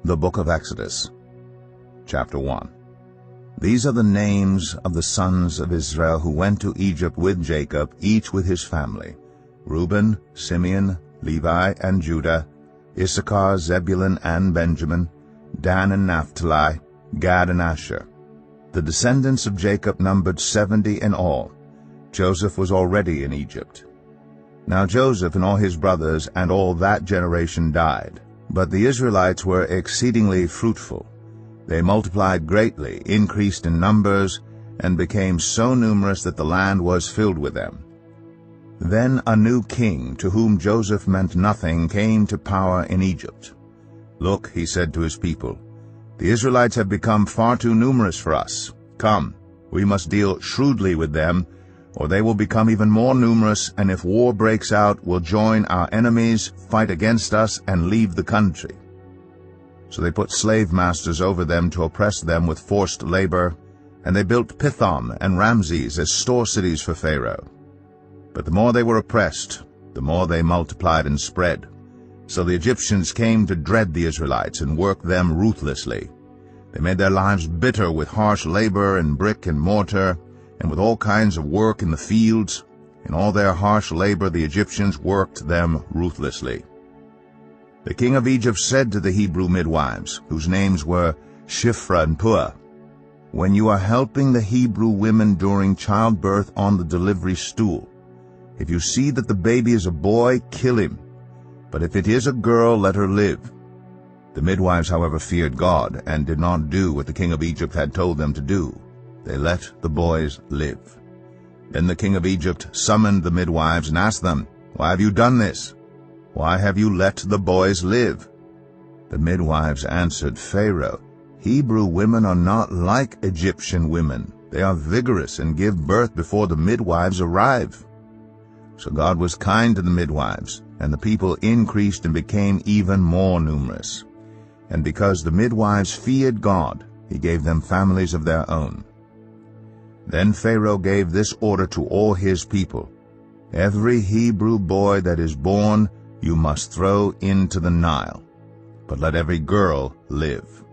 The Book of Exodus, Chapter 1. These are the names of the sons of Israel who went to Egypt with Jacob, each with his family: Reuben, Simeon, Levi, and Judah, Issachar, Zebulun, and Benjamin, Dan and Naphtali, Gad and Asher. The descendants of Jacob numbered 70 in all. Joseph was already in Egypt. Now Joseph and all his brothers and all that generation died. But the Israelites were exceedingly fruitful. They multiplied greatly, increased in numbers, and became so numerous that the land was filled with them. Then a new king, to whom Joseph meant nothing, came to power in Egypt. "Look," he said to his people, "the Israelites have become far too numerous for us. Come, we must deal shrewdly with them, or they will become even more numerous, and if war breaks out, will join our enemies, fight against us, and leave the country." So they put slave masters over them to oppress them with forced labor, and they built Pithom and Ramses as store cities for Pharaoh. But the more they were oppressed, the more they multiplied and spread. So the Egyptians came to dread the Israelites and worked them ruthlessly. They made their lives bitter with harsh labor and brick and mortar, and with all kinds of work in the fields. In all their harsh labor the Egyptians worked them ruthlessly. The king of Egypt said to the Hebrew midwives, whose names were Shiphrah and Puah, "When you are helping the Hebrew women during childbirth on the delivery stool, if you see that the baby is a boy, kill him. But if it is a girl, let her live." The midwives, however, feared God, and did not do what the king of Egypt had told them to do. They let the boys live. Then the king of Egypt summoned the midwives and asked them, "Why have you done this? Why have you let the boys live?" The midwives answered Pharaoh, "Hebrew women are not like Egyptian women. They are vigorous and give birth before the midwives arrive." So God was kind to the midwives, and the people increased and became even more numerous. And because the midwives feared God, he gave them families of their own. Then Pharaoh gave this order to all his people: "Every Hebrew boy that is born you must throw into the Nile, but let every girl live."